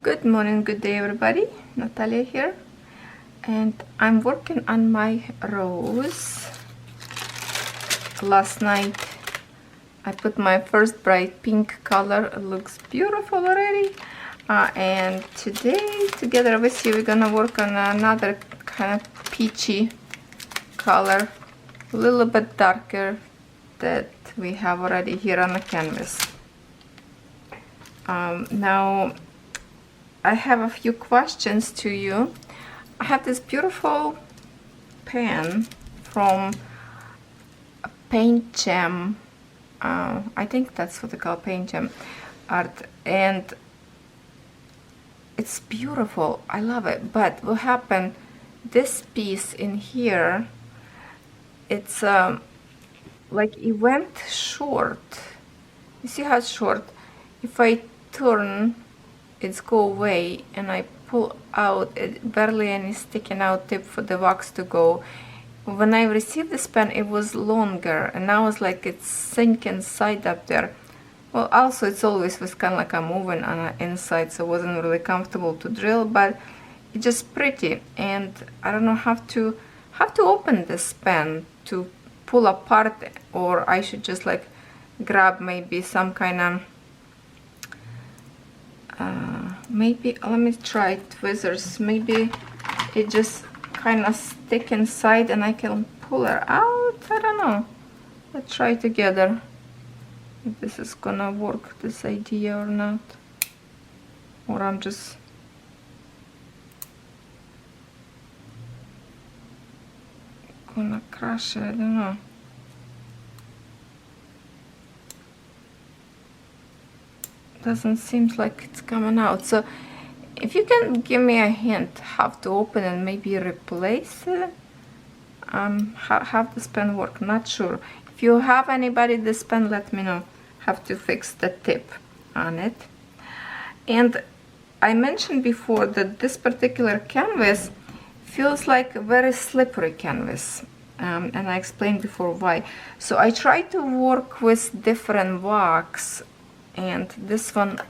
Good morning, good day everybody, Natalia here, and I'm working on my rose. Last night I put my first bright pink color. It looks beautiful already, and today together with you we're gonna work on another kind of peachy color, a little bit darker that we have already here on the canvas. Now I have a few questions to you. I have this beautiful pen from Paint Jam. I think that's what they call Paint Jam art, and it's beautiful. I love it. But what happened? This piece in here, it's like it went short. You see how it's short? If I turn, it's go away, and I pull out, it barely any sticking out tip for the wax to go. When I received this pen, it was longer, and now it's like it's sinking inside up there. Well, also it's always was kind of like I'm moving on the inside, so it wasn't really comfortable to drill, but it's just pretty. And I don't know how to open this pen to pull apart, or I should just like grab maybe some kind of maybe let me try tweezers. Maybe it just kind of stick inside and I can pull her out. I don't know. Let's try together if this is gonna work, this idea, or not, or I'm just gonna crush it. I don't know. Doesn't seem like it's coming out. So if you can give me a hint how to open and maybe replace it, how this pen work, not sure. If you have anybody this pen, let me know. Have to fix the tip on it. And I mentioned before that this particular canvas feels like a very slippery canvas, and I explained before why. So I try to work with different wax, and this one,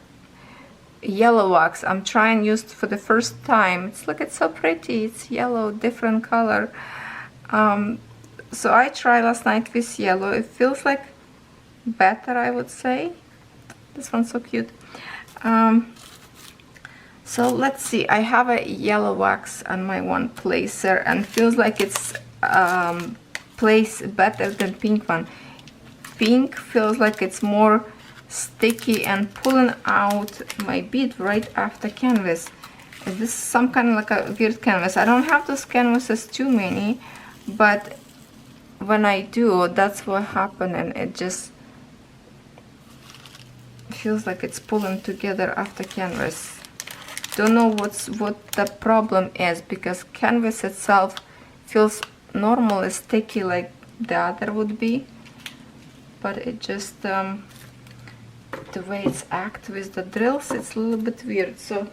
yellow wax, I'm trying use for the first time. It's so pretty. It's yellow, different color. So I tried last night with yellow. It feels like better, I would say. This one's so cute. So let's see. I have a yellow wax on my one placer, and feels like it's placed better than pink one. Pink feels like it's more sticky and pulling out my bead right after canvas. This is some kind of like a weird canvas. I don't have those canvases too many, but when I do, that's what happened, and it just feels like it's pulling together after canvas. Don't know what the problem is, because canvas itself feels normally sticky like the other would be, but it just the way it's act with the drills, it's a little bit weird. So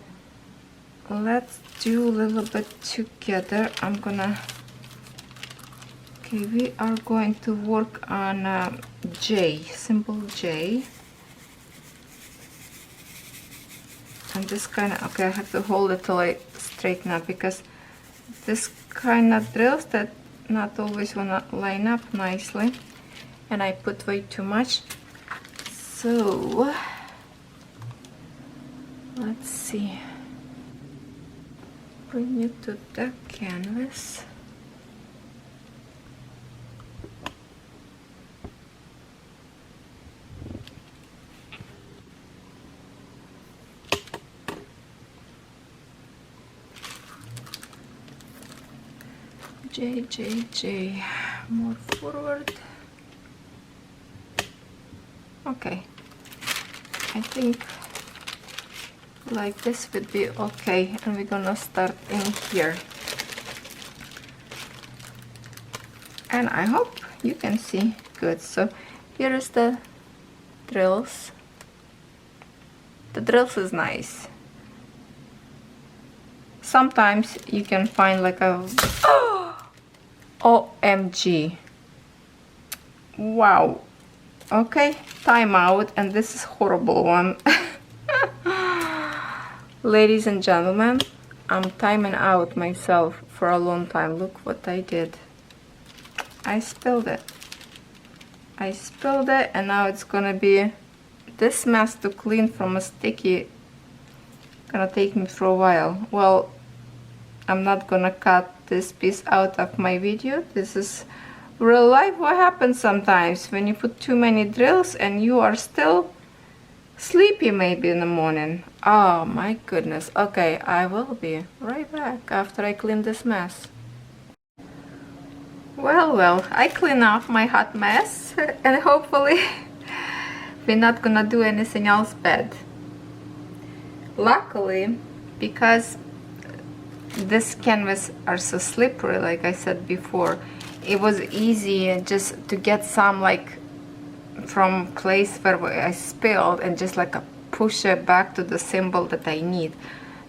let's do a little bit together. We are going to work on J, symbol J, and this kind of, okay, I have to hold it till I straighten up, because this kind of drills that not always wanna line up nicely, and I put way too much. So let's see, bring it to the canvas. J, more forward. Okay, I think like this would be okay, and we're gonna start in here, and I hope you can see good. So here is the drills. The drills is nice. Sometimes you can find like a OMG, wow. Okay, time out, and this is horrible one. Ladies and gentlemen, I'm timing out myself for a long time. Look what I did. I spilled it. I spilled it, and now it's gonna be this mess to clean from a sticky. Gonna take me for a while. Well, I'm not gonna cut this piece out of my video. This is real life. What happens sometimes when you put too many drills and you are still sleepy maybe in the morning. Oh my goodness. Okay, I will be right back after I clean this mess. Well, I clean off my hot mess and hopefully we're not gonna do anything else bad. Luckily, because this canvas are so slippery, like I said before, it was easy just to get some like from place where I spilled and just like push it back to the symbol that I need.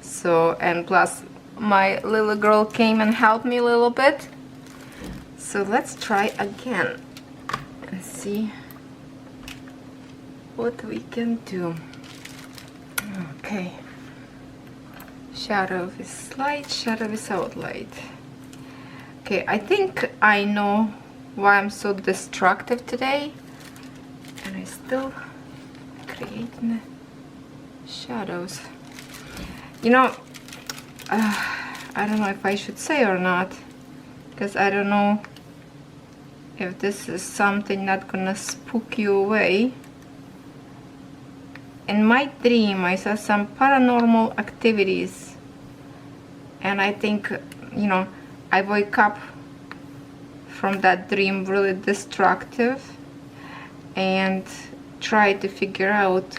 So, and plus my little girl came and helped me a little bit. So let's try again and see what we can do. Okay, shadow is light, shadow is out light. Okay, I think I know why I'm so destructive today, and I still creating shadows. You know, I don't know if I should say or not, because I don't know if this is something not gonna spook you away. In my dream, I saw some paranormal activities, and I think, you know, I wake up from that dream really destructive and try to figure out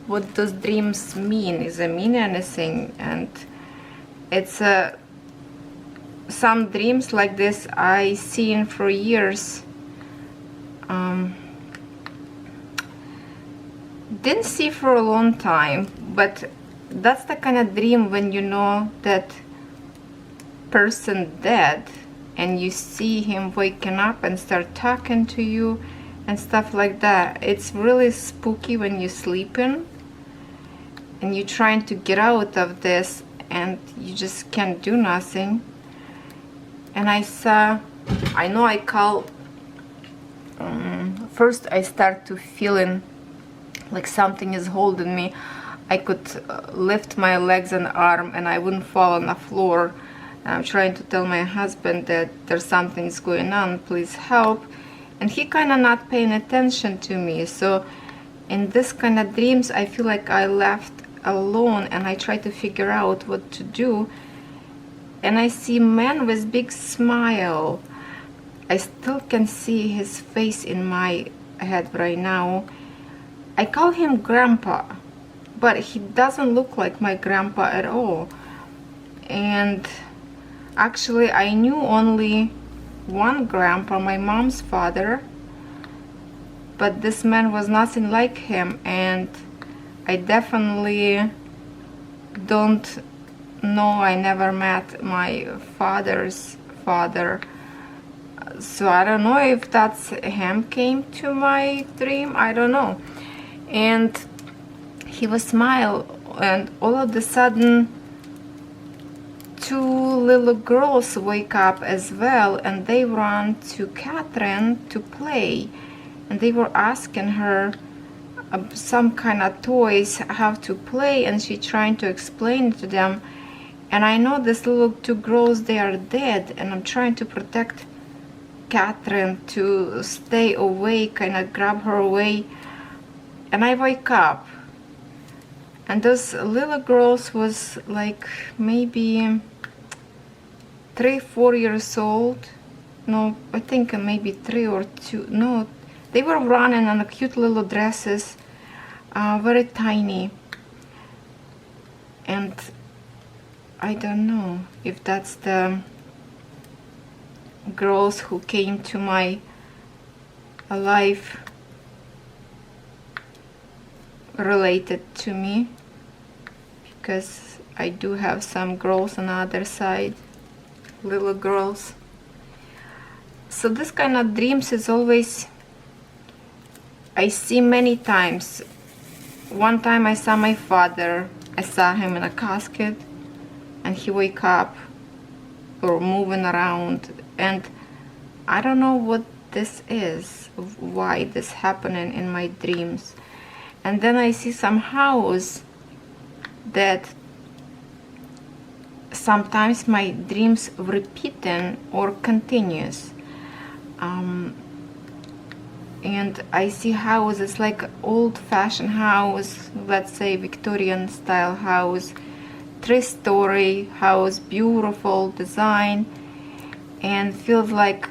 what those dreams mean. Is it mean anything? And it's some dreams like this I seen for years. Didn't see for a long time, but that's the kind of dream when you know that person dead and you see him waking up and start talking to you and stuff like that. It's really spooky when you're sleeping and you're trying to get out of this and you just can't do nothing. And I know I call, first I start to feeling like something is holding me. I could lift my legs and arm and I wouldn't fall on the floor. And I'm trying to tell my husband that there's something's going on, please help. And he kind of not paying attention to me. So in this kind of dreams, I feel like I left alone and I try to figure out what to do. And I see man with big smile. I still can see his face in my head right now. I call him Grandpa, but he doesn't look like my grandpa at all. And actually I knew only one grandpa, my mom's father, but this man was nothing like him, and I definitely don't know, I never met my father's father. So I don't know if that's him came to my dream, I don't know. And he was smile, and all of a sudden two little girls wake up as well, and they run to Catherine to play, and they were asking her some kind of toys how to play, and she trying to explain to them. And I know these little two girls, they are dead, and I'm trying to protect Catherine to stay away, kind of grab her away. And I wake up, and those little girls was like maybe 3-4 years old. No, I think maybe 3 or 2. No, they were running on the cute little dresses, very tiny. And I don't know if that's the girls who came to my life related to me, because I do have some girls on the other side, little girls. So this kind of dreams is always, I see many times. One time I saw my father I saw him in a casket, and he wake up or moving around, and I don't know what this is, why this happening in my dreams. And then I see some house that sometimes my dreams repeating or continuous. And I see house, it's like old-fashioned house, let's say Victorian style house, 3-story house, beautiful design, and feels like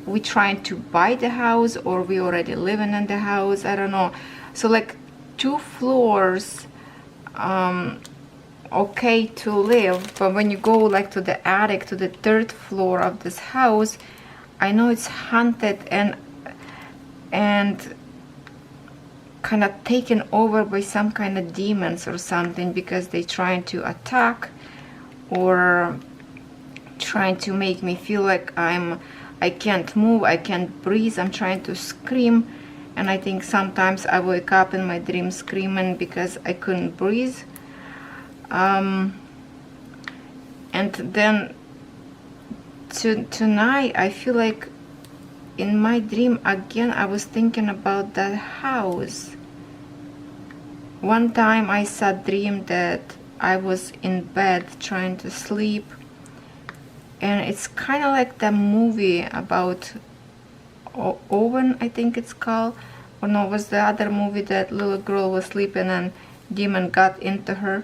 we trying to buy the house or we already living in the house, I don't know. So like 2 floors, okay to live, but when you go like to the attic, to the 3rd floor of this house, I know it's haunted and kind of taken over by some kind of demons or something, because they trying to attack or trying to make me feel like I can't move, I can't breathe, I'm trying to scream. And I think sometimes I wake up in my dream screaming because I couldn't breathe. And then tonight I feel like in my dream again I was thinking about that house. One time I saw dream that I was in bed trying to sleep, and it's kind of like the movie about Owen, I think it's called, or no, it was the other movie that little girl was sleeping and demon got into her.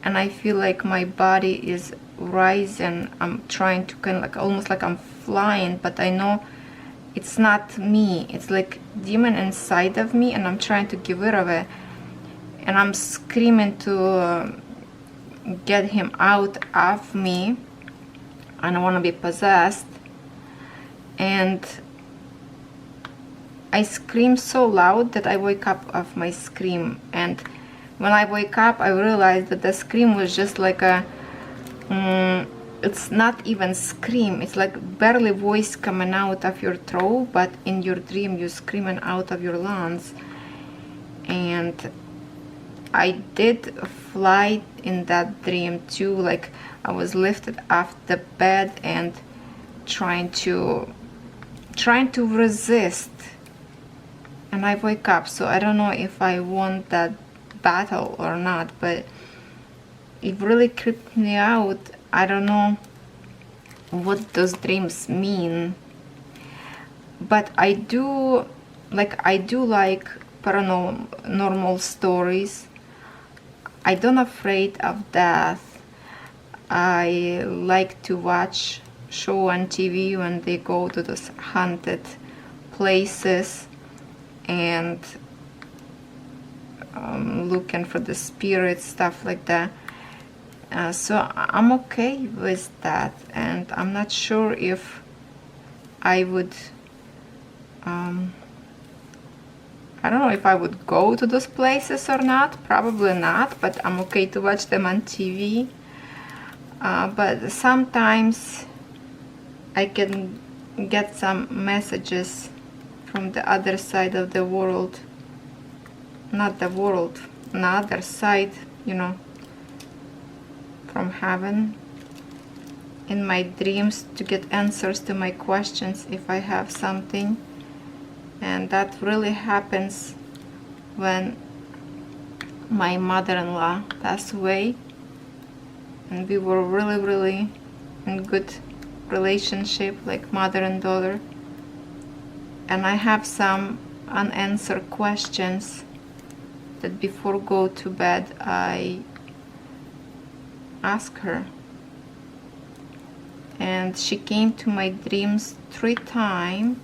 And I feel like my body is rising, I'm trying to kind of like almost like I'm flying, but I know it's not me, it's like demon inside of me, and I'm trying to get rid of it, and I'm screaming to get him out of me. I don't want to be possessed, and I scream so loud that I wake up of my scream. And when I wake up, I realized that the scream was just like a it's not even scream, it's like barely voice coming out of your throat, but in your dream you're screaming out of your lungs. And I did fly in that dream too, like I was lifted off the bed and trying to resist, and I wake up. So I don't know if I won that battle or not, but it really creeped me out. I don't know what those dreams mean, but I do like paranormal stories. I don't afraid of death. I like to watch show on TV when they go to those haunted places and looking for the spirits, stuff like that. So I'm okay with that, and I'm not sure if I would I don't know if I would go to those places or not. Probably not, but I'm okay to watch them on TV. But sometimes I can get some messages from the other side of the world. Not the world, on the other side, you know, from heaven, in my dreams, to get answers to my questions if I have something. And that really happens when my mother-in-law passed away, and we were really in good relationship, like mother and daughter. And I have some unanswered questions that before go to bed I ask her. And she came to my dreams 3 times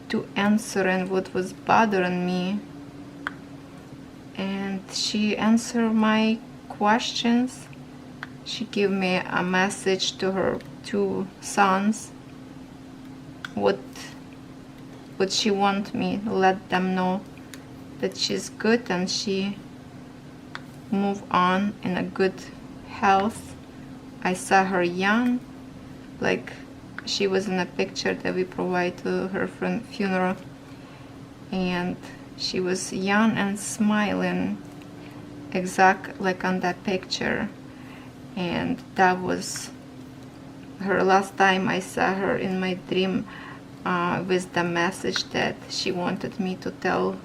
to answering what was bothering me, and she answered my questions. She gave me a message to her 2 sons, what she want me to let them know, that she's good and she move on in a good health. I saw her young, like she was in a picture that we provide to her funeral, and she was young and smiling, exact like on that picture, and that was her last time I saw her in my dream, with the message that she wanted me to tell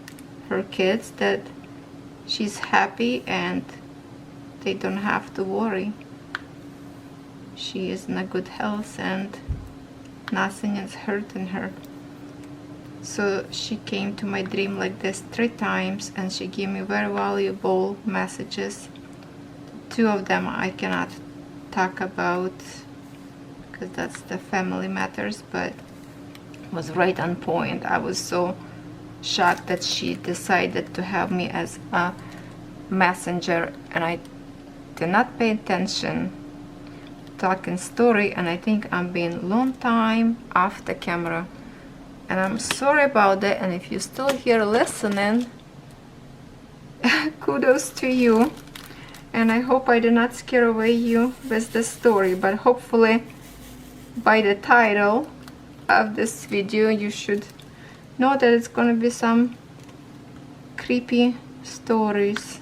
her kids that she's happy and they don't have to worry. She is in a good health and nothing is hurting her. So she came to my dream like this 3 times, and she gave me very valuable messages. 2 of them I cannot talk about because that's the family matters, but was right on point. I was so shocked that she decided to have me as a messenger, and I did not pay attention talking story, and I think I'm being long time off the camera, and I'm sorry about that. And if you're still here listening, kudos to you, and I hope I did not scare away you with the story, but hopefully by the title of this video you should know that it's gonna be some creepy stories.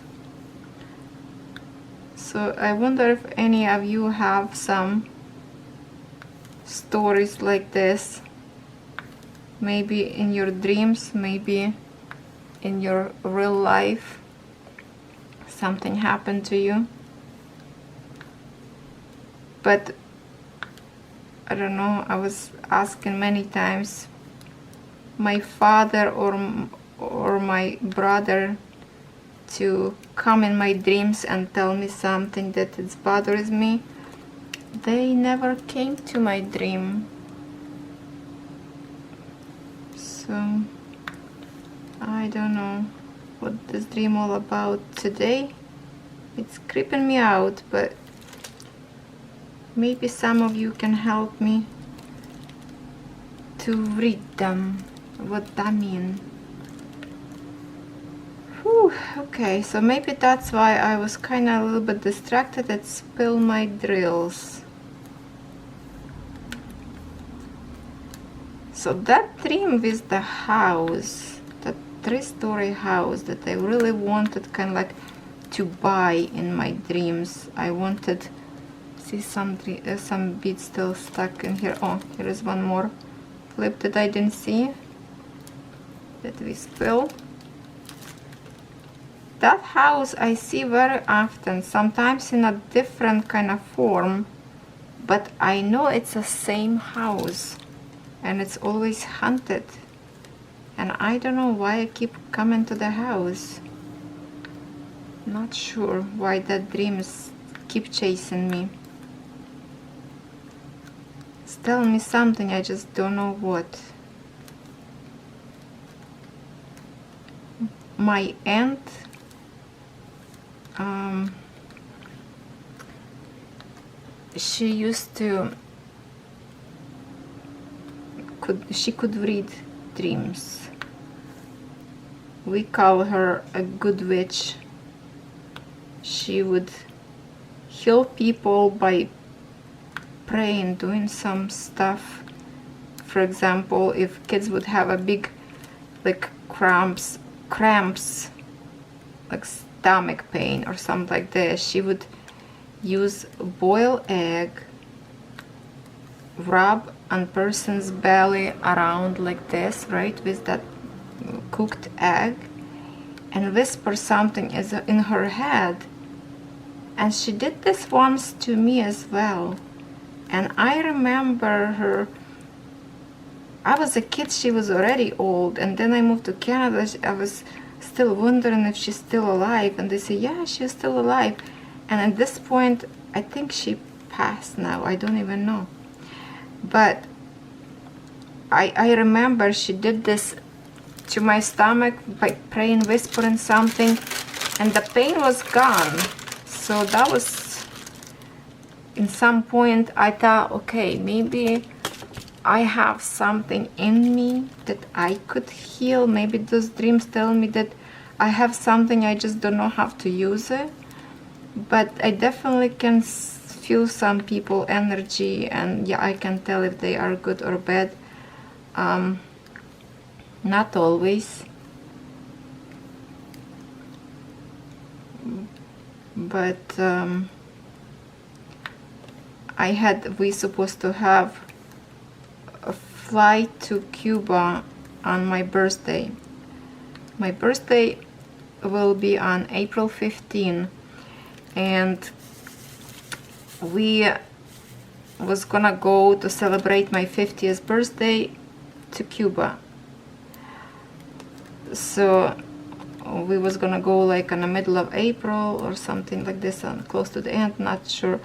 So I wonder if any of you have some stories like this, maybe in your dreams, maybe in your real life something happened to you. But I don't know, I was asking many times my father or my brother to come in my dreams and tell me something that it bothers me. They never came to my dream. So I don't know what this dream all about today. It's creeping me out, but maybe some of you can help me to read them, what that mean. Whew, okay, so maybe that's why I was kind of a little bit distracted and spill my drills. So that dream with the house, that 3-story house that I really wanted kind of like to buy in my dreams. I wanted, see some beads still stuck in here. Oh, here is one more clip that I didn't see, that we spill. That house I see very often, sometimes in a different kind of form, but I know it's the same house and it's always haunted, and I don't know why I keep coming to the house. Not sure why that dreams keep chasing me. It's telling me something, I just don't know what. My aunt, she used to, she could read dreams. We call her a good witch. She would heal people by praying, doing some stuff. For example, if kids would have a big like cramps, like stomach pain or something like this, she would use boiled egg, rub on person's belly around like this, right, with that cooked egg, and whisper something is in her head. And she did this once to me as well. And I remember her, I was a kid, she was already old, and then I moved to Canada. I was still wondering if she's still alive, and they say, yeah, she's still alive. And at this point, I think she passed now, I don't even know. But I remember she did this to my stomach by praying, whispering something, and the pain was gone. So that was, in some point I thought, okay, maybe I have something in me that I could heal. Maybe those dreams tell me that I have something, I just don't know how to use it. But I definitely can feel some people energy, and yeah, I can tell if they are good or bad. Not always, but we supposed to have a flight to Cuba on my birthday. My birthday will be on April 15, and we was gonna go to celebrate my 50th birthday to Cuba. So we was gonna go like in the middle of April or something like this, close to the end, not sure.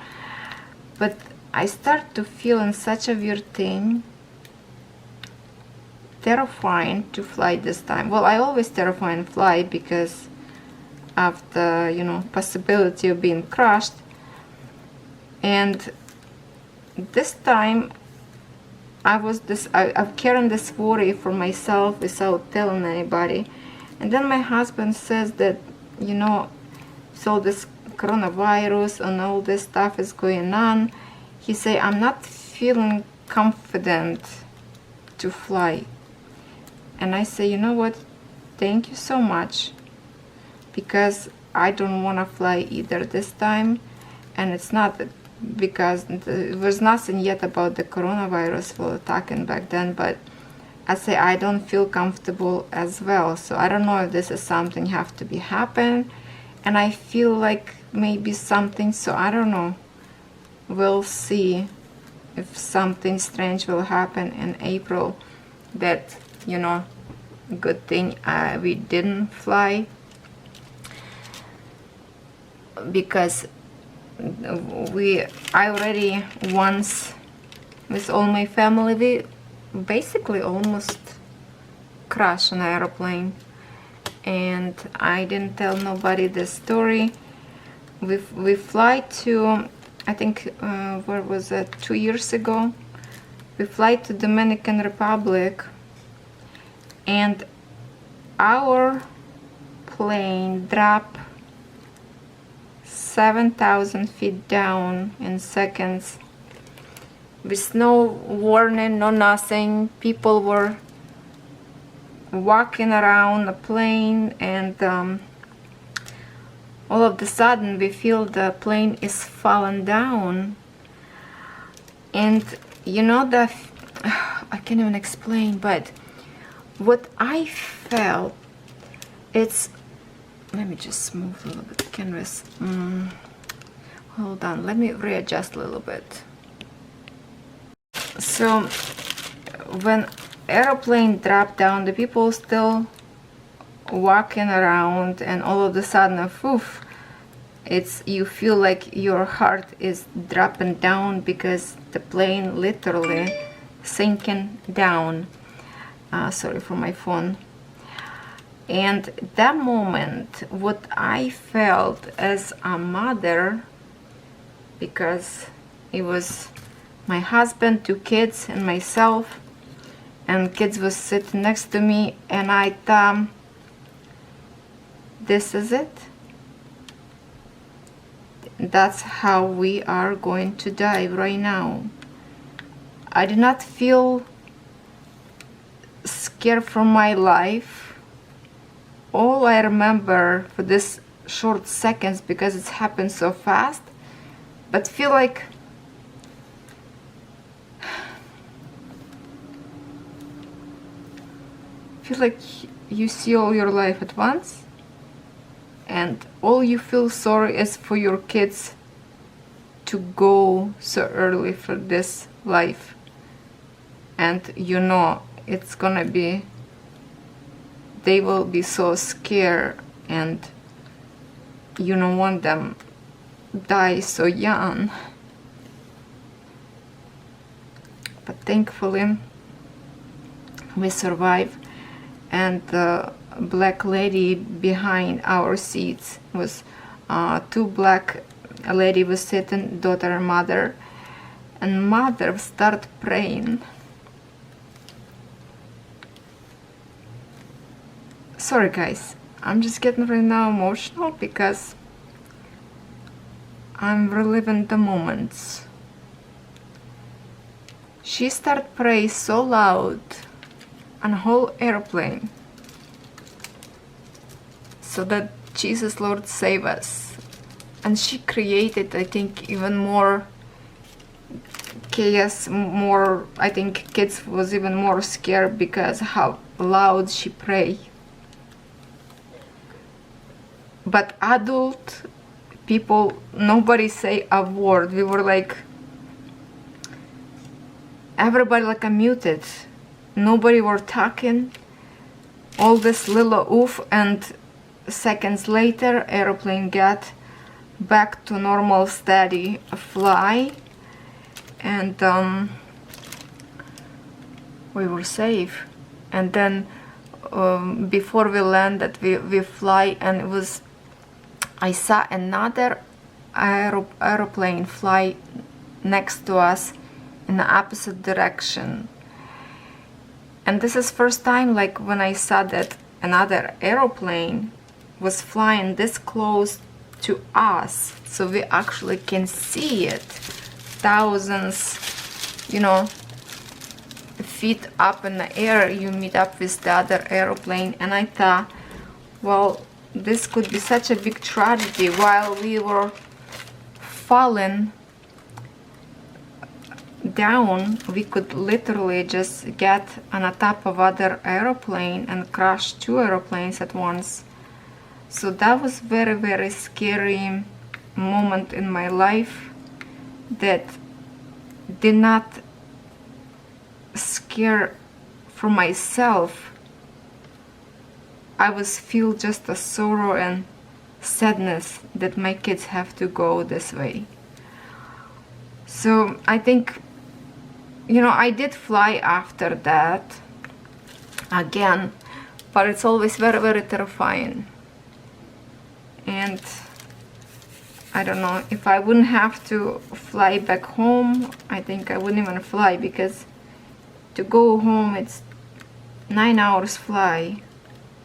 But I start to feel in such a weird thing, terrifying to fly this time. Well, I always terrifying fly because of the, you know, possibility of being crushed. And this time I'm carrying this worry for myself without telling anybody. And then my husband says that, you know, so this coronavirus and all this stuff is going on. He say, I'm not feeling confident to fly. And I say, you know what, thank you so much, because I don't want to fly either this time. And it's not because there was nothing yet about the coronavirus for attacking back then, but I say I don't feel comfortable as well. So I don't know if this is something have to be happen, and I feel like maybe something, so I don't know. We'll see if something strange will happen in April. That, you know, good thing we didn't fly, because I already once with all my family, we basically almost crashed an airplane, and I didn't tell nobody the story. We fly to, I think, where was it, 2 years ago, we fly to Dominican Republic, and our plane dropped 7,000 feet down in seconds, with no warning, no nothing. People were walking around the plane, and all of a sudden we feel the plane is falling down. And you know, I can't even explain, but what I felt, it's, let me just move a little bit the canvas. Hold on, let me readjust a little bit. So when airplane dropped down, the people still walking around, and all of a sudden, poof, it's, you feel like your heart is dropping down because the plane literally sinking down. Sorry for my phone. And that moment, what I felt as a mother, because it was my husband, 2 kids, and myself, and kids was sitting next to me, and I thought, this is it. That's how we are going to die right now. I did not feel scared for my life. All I remember for this short seconds, because it's happened so fast, but feel like you see all your life at once, and all you feel sorry is for your kids to go so early for this life. And you know it's gonna be, they will be so scared, and you don't want them die so young. But thankfully we survived. And the black lady behind our seats was 2 black lady was sitting, daughter and mother, and mother start praying. Sorry guys, I'm just getting right now emotional because I'm reliving the moments. She started praying so loud on a whole airplane, so that Jesus Lord save us. and she created, I think, even more chaos, more, I think kids was even more scared because how loud she pray. But adult people, nobody say a word. We were like, everybody like muted. Nobody were talking. All this little oof, and seconds later airplane got back to normal steady fly, and we were safe. And then before we landed, we fly, and it was, I saw another aeroplane fly next to us in the opposite direction. And this is first time like when I saw that another aeroplane was flying this close to us, so we actually can see it thousands, you know, feet up in the air. You meet up with the other aeroplane, and I thought, well, this could be such a big tragedy. While we were falling down, we could literally just get on the top of other aeroplane and crash two airplanes at once. So that was very, very scary moment in my life that did not scare for myself. I was feel just a sorrow and sadness that my kids have to go this way. So I think, you know, I did fly after that again, but it's always very, very terrifying. And I don't know, if I wouldn't have to fly back home, I think I wouldn't even fly, because to go home it's 9 hours fly.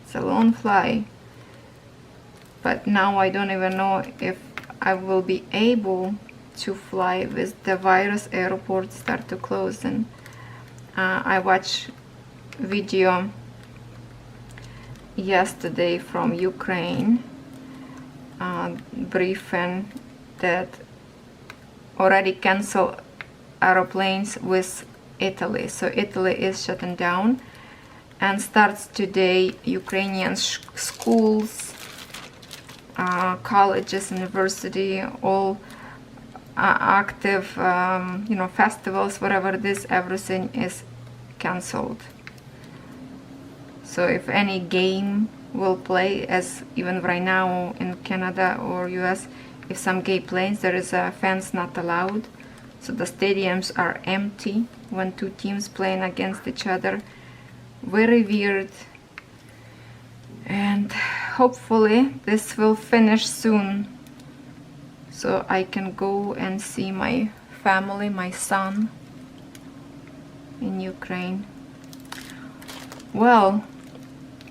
It's a long fly. But now I don't even know if I will be able to fly with the virus airports start to close. And I watched video yesterday from Ukraine briefing that already canceled aeroplanes with Italy. So Italy is shutting down, and starts today Ukrainian schools, colleges, university, all active, you know, festivals, whatever it is, everything is cancelled. So if any game will play, as even right now in Canada or US, if some game plays, there is a fans not allowed. So the stadiums are empty when two teams playing against each other. Very weird. And hopefully this will finish soon, so I can go and see my family, my son in Ukraine. Well,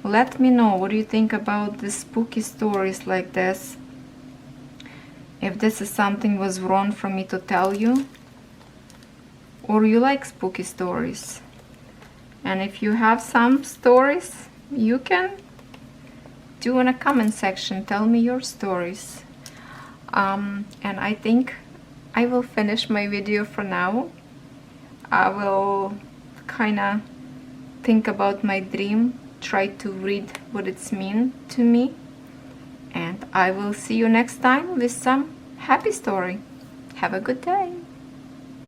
let me know what do you think about the spooky stories like this. If this is something was wrong for me to tell you, or you like spooky stories. And if you have some stories, you can do in a comment section, tell me your stories. And I think I will finish my video for now. I will kinda think about my dream, try to read what it's mean to me, and I will see you next time with some happy story. Have a good day.